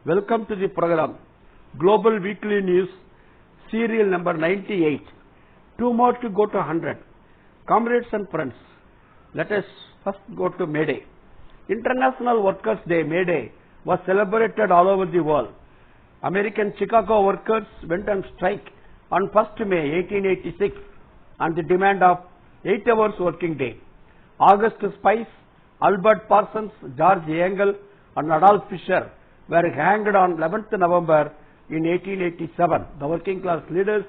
Welcome to the program Global Weekly News, serial number 98. Two more to go to 100. Comrades and friends, let us first go to May Day. International Workers' Day, May Day, was celebrated all over the world. American Chicago workers went on strike on 1st May 1886 on the demand of 8 hours working day. August Spice, Albert Parsons, George Engel and Adolf Fischer were hanged on 11th November in 1887. The working class leaders,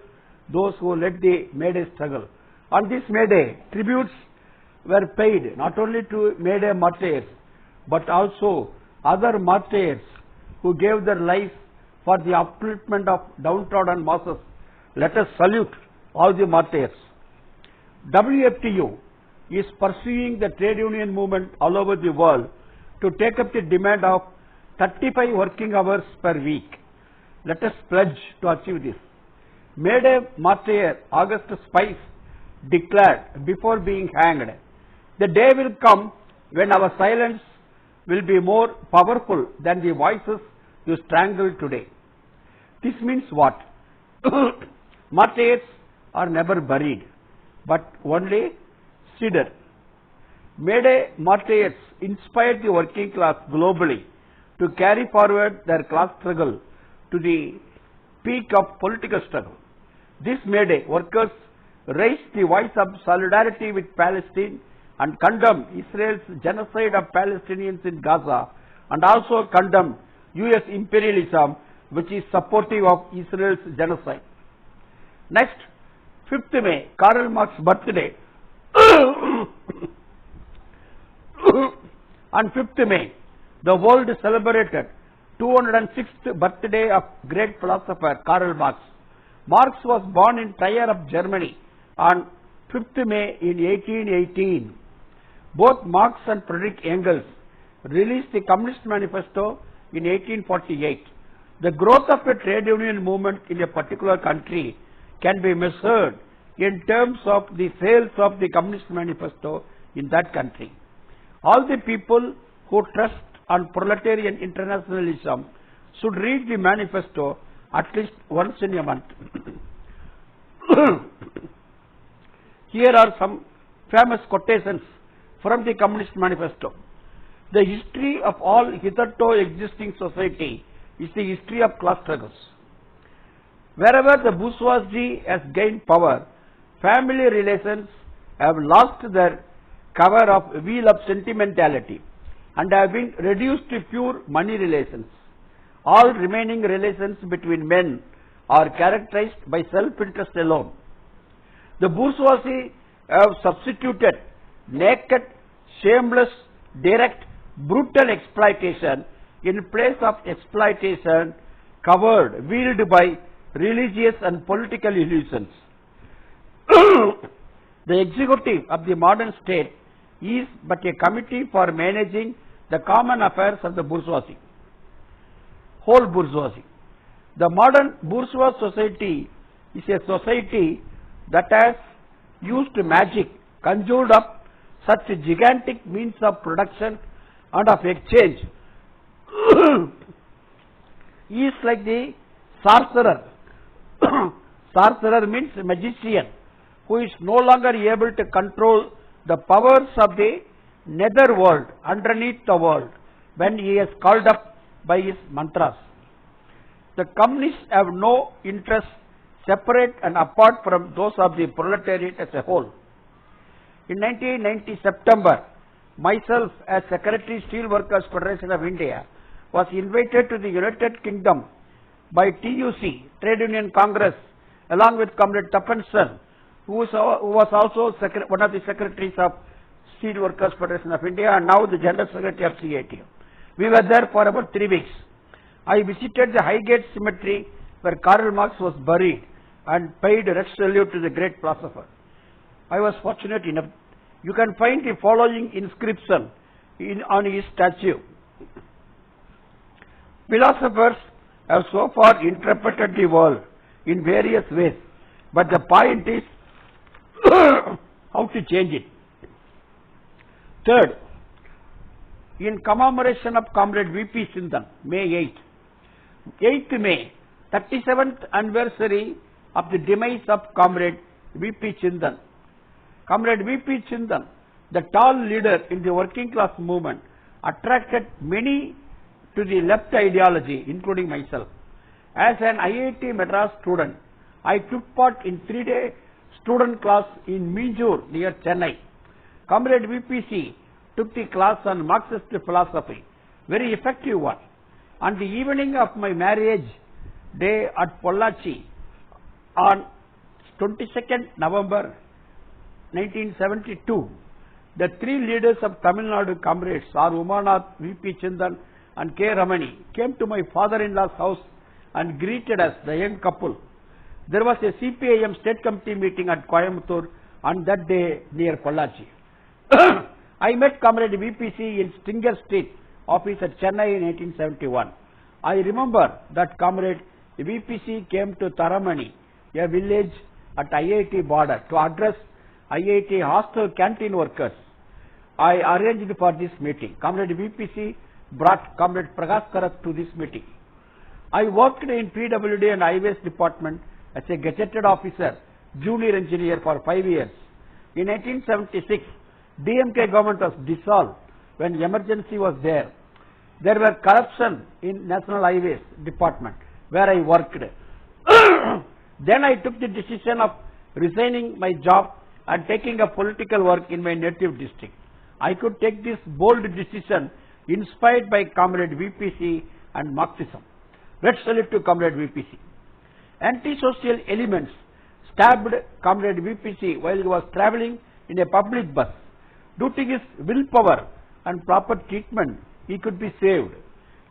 those who led the May Day struggle. On this May Day, tributes were paid not only to May Day martyrs but also other martyrs who gave their lives for the upliftment of downtrodden masses. Let us salute all the martyrs. WFTU is pursuing the trade union movement all over the world to take up the demand of 35 working hours per week. Let us pledge to achieve this. May Day martyr August Spice declared before being hanged, "The day will come when our silence will be more powerful than the voices you strangle today." This means what? Martyrs are never buried, but only seeded. May Day martyrs inspired the working class globally to carry forward their class struggle to the peak of political struggle. This May Day, workers raised the voice of solidarity with Palestine and condemned Israel's genocide of Palestinians in Gaza, and also condemned US imperialism, which is supportive of Israel's genocide. Next, 5th May, Karl Marx's birthday. On 5th May, the world celebrated 206th birthday of great philosopher Karl Marx. Marx was born in Trier of Germany on 5th May in 1818. Both Marx and Friedrich Engels released the Communist Manifesto in 1848. The growth of a trade union movement in a particular country can be measured in terms of the sales of the Communist Manifesto in that country. All the people who trust on proletarian internationalism should read the manifesto at least once in a month. Here are some famous quotations from the Communist Manifesto. "The history of all hitherto existing society is the history of class struggles. Wherever the bourgeoisie has gained power, family relations have lost their cover of wheel of sentimentality and have been reduced to pure money relations. All remaining relations between men are characterized by self-interest alone. The bourgeoisie have substituted naked, shameless, direct, brutal exploitation in place of exploitation covered, wielded by religious and political illusions. The executive of the modern state is but a committee for managing the common affairs of the bourgeoisie, whole bourgeoisie. The modern bourgeois society is a society that has used magic, conjured up such gigantic means of production and of exchange. He is like the sorcerer. Sorcerer means magician, who is no longer able to control the powers of the nether world underneath the world when he is called up by his mantras. The communists have no interests separate and apart from those of the proletariat as a whole. In 1990 September, myself as Secretary Steel Workers Federation of India was invited to the United Kingdom by TUC, Trade Union Congress, along with Comrade Tappenson, who was also one of the secretaries of Steel Workers Federation of India and now the General Secretary of CATU. We were there for about 3 weeks. I visited the Highgate Cemetery where Karl Marx was buried and paid a red salute to the great philosopher. I was fortunate enough. You can find the following inscription on his statue. Philosophers have so far interpreted the world in various ways, but the point is how to change it. Third, in commemoration of Comrade V.P. Sindhan, May 8, 8th May, 37th anniversary of the demise of Comrade V.P. Chindan. Comrade V.P. Chindan, the tall leader in the working class movement, attracted many to the left ideology, including myself. As an IIT Madras student, I took part in 3-day student class in Minjur near Chennai. Comrade VPC took the class on Marxist philosophy, very effective one. On the evening of my marriage day at Pollachi on 22nd November 1972, the three leaders of Tamil Nadu comrades, R. Umanath, V.P. Chindan and K. Ramani, came to my father-in-law's house and greeted us, the young couple. There was a CPIM state committee meeting at Coimbatore on that day near Pollachi. I met Comrade VPC in Stinger Street office at Chennai in 1871. I remember that Comrade VPC came to Taramani, a village at IIT border, to address IIT hostel canteen workers. I arranged for this meeting. Comrade VPC brought Comrade Prakash Karat to this meeting. I worked in PWD and Highways department as a gazetted officer, junior engineer for 5 years. In 1876, DMK government was dissolved when emergency was there. There were corruption in National Highways department where I worked. Then I took the decision of resigning my job and taking up political work in my native district. I could take this bold decision inspired by Comrade VPC and Marxism. Let's salute to Comrade VPC. Anti-social elements stabbed Comrade VPC while he was travelling in a public bus. Due to his willpower and proper treatment, he could be saved.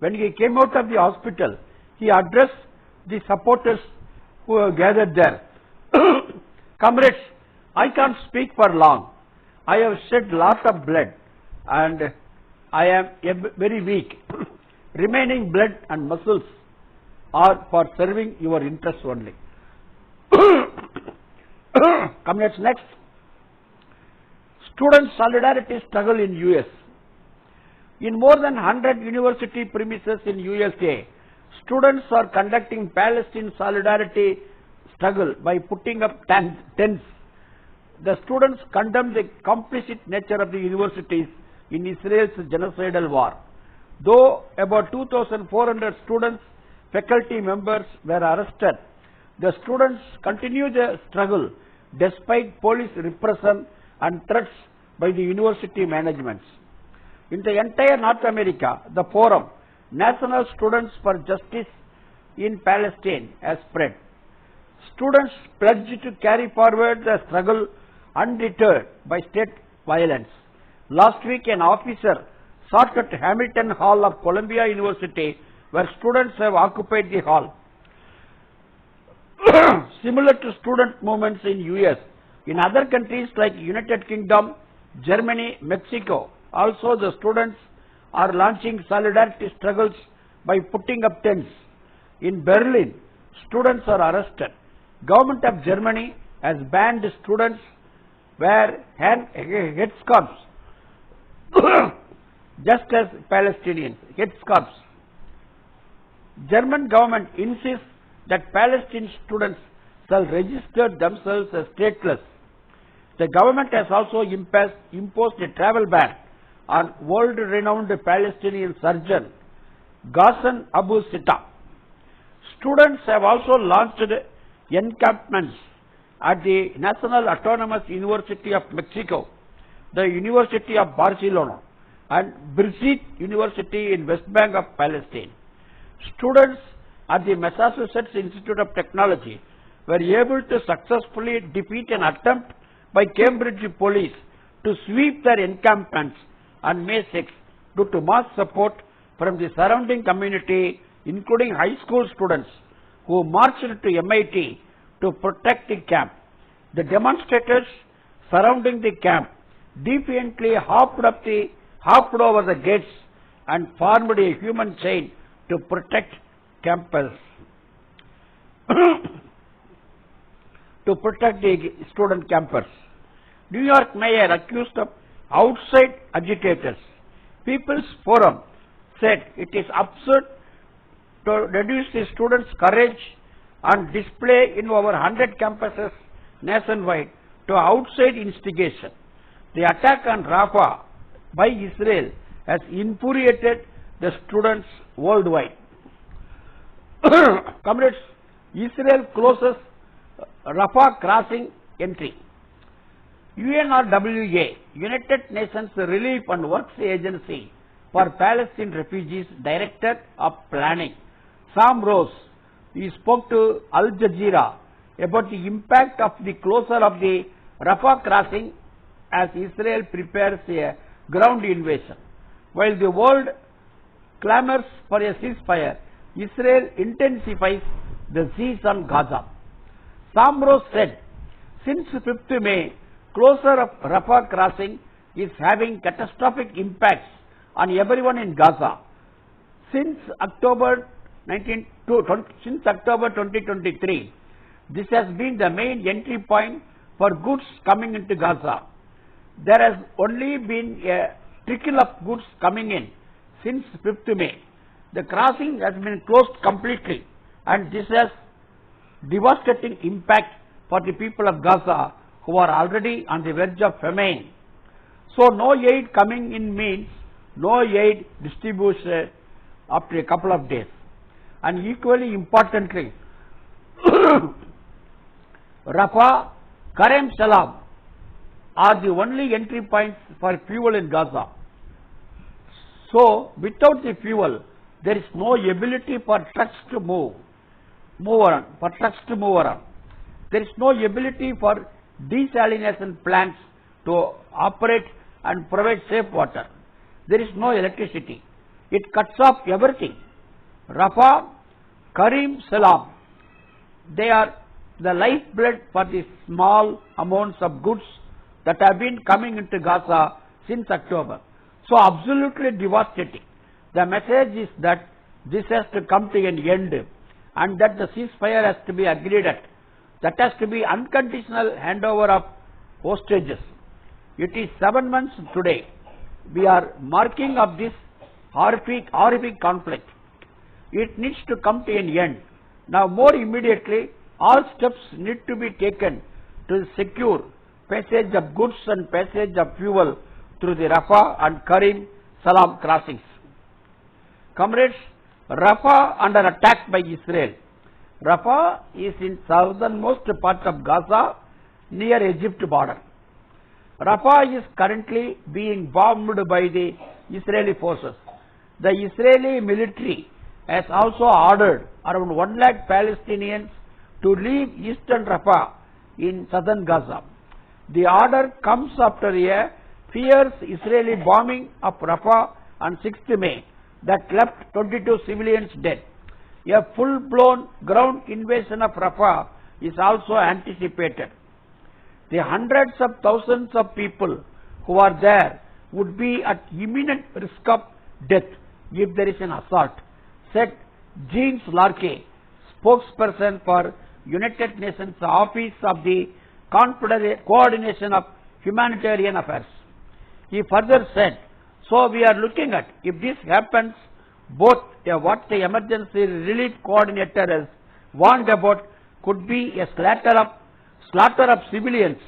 When he came out of the hospital, he addressed the supporters who were gathered there. Comrades, I can't speak for long. I have shed lot of blood and I am very weak. Remaining blood and muscles are for serving your interests only. Comrades, next. Student solidarity struggle in US. In more than 100 university premises in USA, students are conducting Palestine solidarity struggle by putting up tents. The students condemn the complicit nature of the universities in Israel's genocidal war. Though about 2,400 students, faculty members were arrested, the students continue the struggle despite police repression and threats by the university managements. In the entire North America, the forum, National Students for Justice in Palestine, has spread. Students pledged to carry forward the struggle undeterred by state violence. Last week, an officer shot at Hamilton Hall of Columbia University, where students have occupied the hall. Similar to student movements in US, in other countries like United Kingdom, Germany, Mexico, also the students are launching solidarity struggles by putting up tents. In Berlin, students are arrested. Government of Germany has banned students wear headscarves, just as Palestinians, headscarves. German government insists that Palestinian students shall register themselves as stateless. The government has also imposed a travel ban on world-renowned Palestinian surgeon Ghassan Abu Sita. Students have also launched encampments at the National Autonomous University of Mexico, the University of Barcelona, and Birzeit University in West Bank of Palestine. Students at the Massachusetts Institute of Technology were able to successfully defeat an attempt by Cambridge police to sweep their encampments on May 6 due to mass support from the surrounding community, including high school students who marched to MIT to protect the camp. The demonstrators surrounding the camp defiantly hopped over the gates and formed a human chain to protect campus. To protect the student campus. New York mayor accused of outside agitators. People's Forum said it is absurd to reduce the students' courage and display in over 100 campuses nationwide to outside instigation. The attack on Rafah by Israel has infuriated the students worldwide. Comrades, Israel closes Rafah crossing entry. UNRWA, United Nations Relief and Works Agency for Palestine Refugees Director of Planning, Sam Rose, he spoke to Al Jazeera about the impact of the closure of the Rafah crossing as Israel prepares a ground invasion. While the world clamors for a ceasefire, Israel intensifies the siege on Gaza. Sam Rose said, since 5th May, closure of Rafah crossing is having catastrophic impacts on everyone in Gaza. Since October 2023, this has been the main entry point for goods coming into Gaza. There has only been a trickle of goods coming in since 5th May. The crossing has been closed completely, and this has devastating impact for the people of Gaza who are already on the verge of famine. So no aid coming in means no aid distribution after a couple of days. And equally importantly, Rafah, Karem Salam are the only entry points for fuel in Gaza. So without the fuel, there is no ability for trucks to move around. There is no ability for desalination plants to operate and provide safe water. There is no electricity. It cuts off everything. Rafah, Karim Salam, they are the lifeblood for the small amounts of goods that have been coming into Gaza since October. So absolutely devastating. The message is that this has to come to an end and that the ceasefire has to be agreed at. That has to be unconditional handover of hostages. It is 7 months today. We are marking of this horrific conflict. It needs to come to an end. Now more immediately, all steps need to be taken to secure passage of goods and passage of fuel through the Rafah and Karim Salam crossings. Comrades, Rafah under attack by Israel. Rafah is in southernmost part of Gaza near Egypt border. Rafah is currently being bombed by the Israeli forces. The Israeli military has also ordered around 1 lakh Palestinians to leave eastern Rafah in southern Gaza. The order comes after a fierce Israeli bombing of Rafah on 6th May that left 22 civilians dead. A full-blown ground invasion of Rafah is also anticipated. The hundreds of thousands of people who are there would be at imminent risk of death if there is an assault, said James Larkey, spokesperson for United Nations Office of the Coordination of Humanitarian Affairs. He further said, so we are looking at, if this happens, both what the emergency relief coordinator has warned about could be a slaughter of civilians,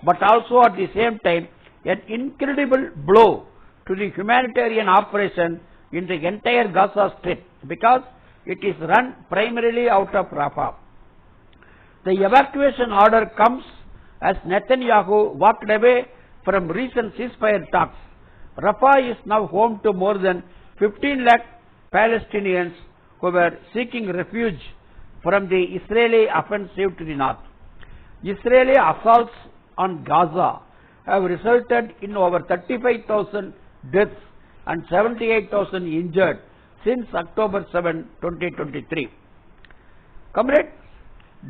but also at the same time an incredible blow to the humanitarian operation in the entire Gaza Strip because it is run primarily out of Rafah. The evacuation order comes as Netanyahu walked away from recent ceasefire talks. Rafah is now home to more than 15 lakh Palestinians who were seeking refuge from the Israeli offensive to the north. Israeli assaults on Gaza have resulted in over 35,000 deaths and 78,000 injured since October 7, 2023. Comrade,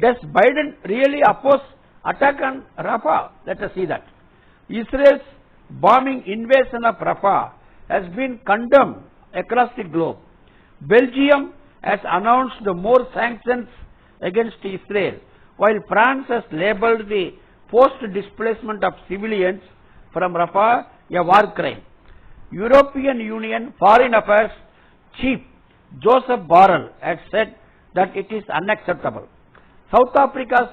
does Biden really oppose attack on Rafah? Let us see that. Israel's bombing invasion of Rafah has been condemned across the globe. Belgium has announced more sanctions against Israel, while France has labelled the forced displacement of civilians from Rafah a war crime. European Union Foreign Affairs Chief Joseph Borrell had said that it is unacceptable. South Africa's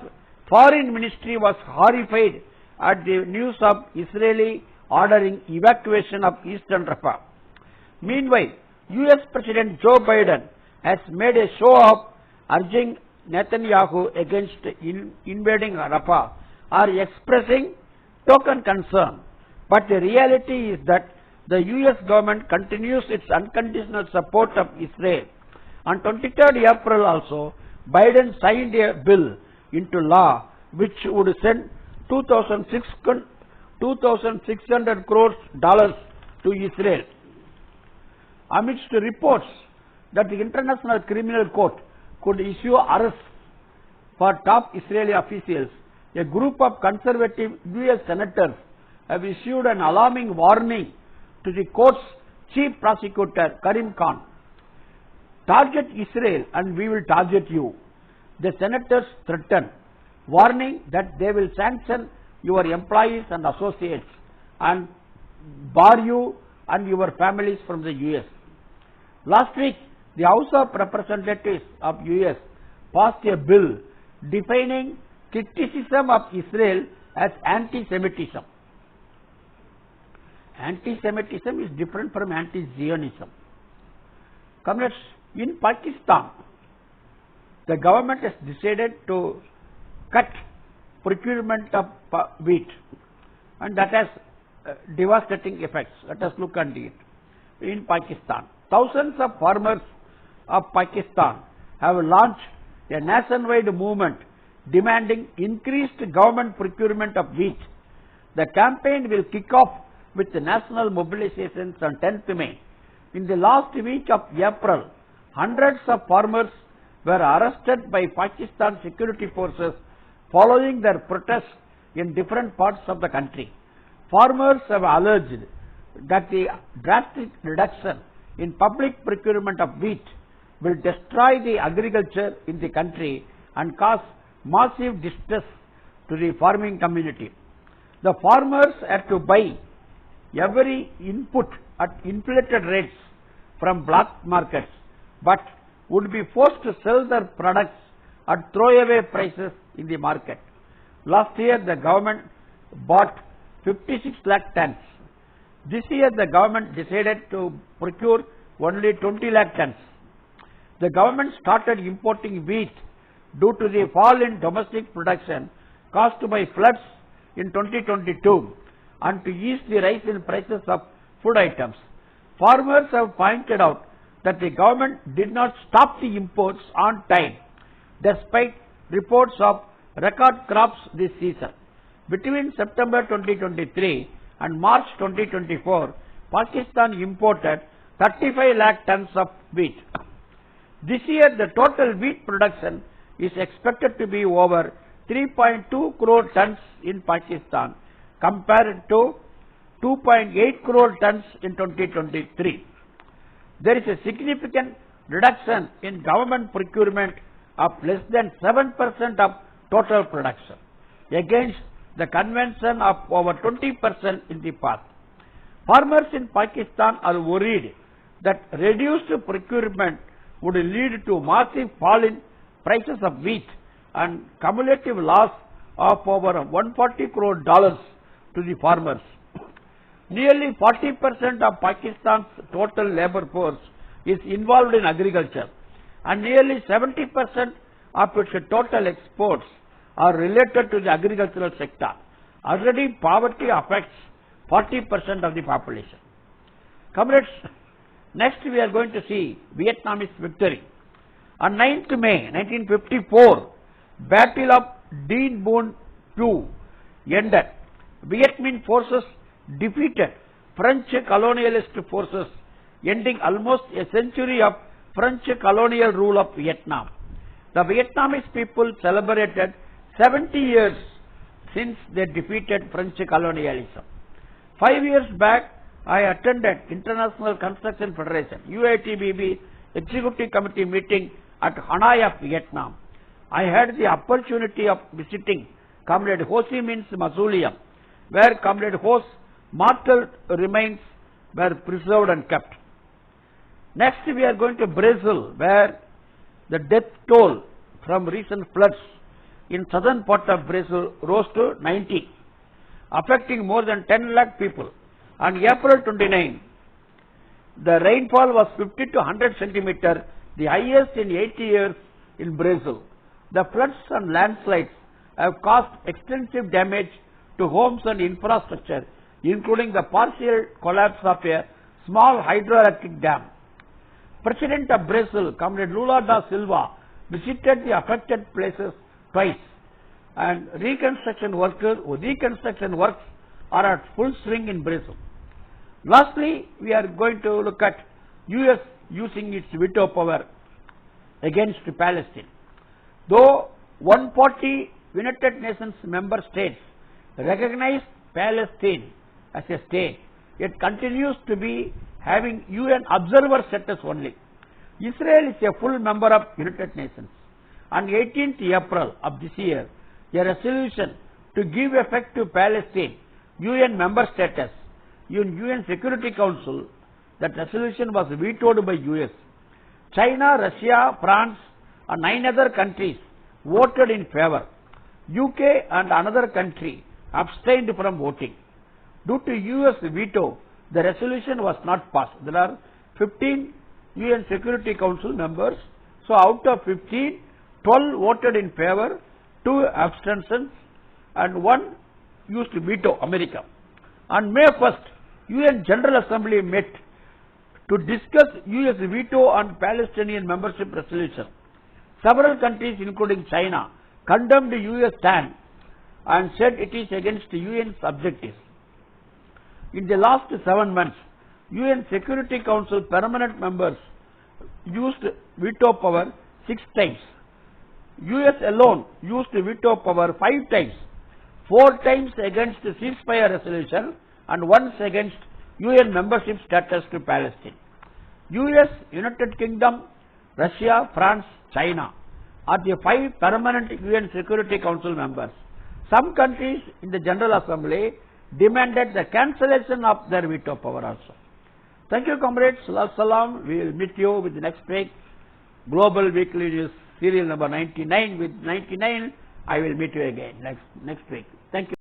foreign ministry was horrified at the news of Israeli ordering evacuation of eastern Rafah. Meanwhile, US President Joe Biden has made a show of urging Netanyahu against invading Rafah or expressing token concern. But the reality is that the US government continues its unconditional support of Israel. On 23rd April also, Biden signed a bill into law which would send $2,600 crores to Israel. Amidst reports that the International Criminal Court could issue arrests for top Israeli officials, a group of conservative US senators have issued an alarming warning to the court's chief prosecutor Karim Khan. Target Israel and we will target you, the senators threaten, warning that they will sanction your employees and associates and bar you and your families from the US. Last week, the House of Representatives of US passed a bill defining criticism of Israel as anti-Semitism. Anti-Semitism is different from anti-Zionism. Comrades, in Pakistan, the government has decided to cut procurement of wheat, and that has devastating effects. Let us look at it. In Pakistan, thousands of farmers of Pakistan have launched a nationwide movement demanding increased government procurement of wheat. The campaign will kick off with the national mobilizations on 10th May. In the last week of April, hundreds of farmers were arrested by Pakistan security forces following their protests in different parts of the country. Farmers have alleged that the drastic reduction in public procurement of wheat will destroy the agriculture in the country and cause massive distress to the farming community. The farmers had to buy every input at inflated rates from black markets, but would be forced to sell their products at throwaway prices in the market. Last year, the government bought 56 lakh tons. This year, the government decided to procure only 20 lakh tons. The government started importing wheat due to the fall in domestic production caused by floods in 2022 and to ease the rise in prices of food items. Farmers have pointed out that the government did not stop the imports on time, despite reports of record crops this season. Between September 2023 and March 2024, Pakistan imported 35 lakh tons of wheat. This year, the total wheat production is expected to be over 3.2 crore tons in Pakistan, compared to 2.8 crore tons in 2023. There is a significant reduction in government procurement of less than 7% of total production, against the convention of over 20% in the past. Farmers in Pakistan are worried that reduced procurement would lead to massive fall in prices of wheat and cumulative loss of over $140 crore to the farmers. Nearly 40% of Pakistan's total labor force is involved in agriculture, and nearly 70% of its total exports are related to the agricultural sector. Already poverty affects 40% of the population. Comrades, next we are going to see Vietnamese victory. On 9th May 1954, Battle of Dien Bien Phu ended. Viet Minh forces defeated French colonialist forces, ending almost a century of French colonial rule of Vietnam. The Vietnamese people celebrated 70 years since they defeated French colonialism. 5 years back, I attended International Construction Federation UITBB Executive Committee meeting at Hanoi of Vietnam. I had the opportunity of visiting Comrade Ho Chi Minh's mausoleum, where Comrade Ho's mortal remains were preserved and kept. Next we are going to Brazil, where the death toll from recent floods in southern part of Brazil rose to 90, affecting more than 10 lakh people. On April 29, the rainfall was 50 to 100 centimeter, the highest in 80 years in Brazil. The floods and landslides have caused extensive damage to homes and infrastructure, including the partial collapse of a small hydroelectric dam. President of Brazil, Comrade Lula da Silva, visited the affected places twice, and reconstruction works are at full swing in Brazil. Lastly, we are going to look at US using its veto power against Palestine. Though 140 United Nations member states recognize Palestine as a state, it continues to be having UN observer status only. Israel is a full member of United Nations. On 18th April of this year, a resolution to give effect to Palestine UN member status in UN Security Council, that resolution was vetoed by US. China, Russia, France and 9 other countries voted in favor. UK and another country abstained from voting. Due to US veto, the resolution was not passed. There are 15 UN Security Council members. So out of 15, 12 voted in favor, 2 abstentions and 1 used veto, America. On May 1st, UN General Assembly met to discuss US veto on Palestinian membership resolution. Several countries, including China, condemned US stand and said it is against UN's objectives. In the last 7 months, UN Security Council permanent members used veto power 6 times. US alone used veto power 5 times, 4 times against the ceasefire resolution and once against UN membership status to Palestine. US, United Kingdom, Russia, France, China are the 5 permanent UN Security Council members. Some countries in the General Assembly demanded the cancellation of their veto power also. Thank you, comrades. Salam. We will meet you with the next week. Global Weekly News serial number 99. With 99, I will meet you again next week. Thank you.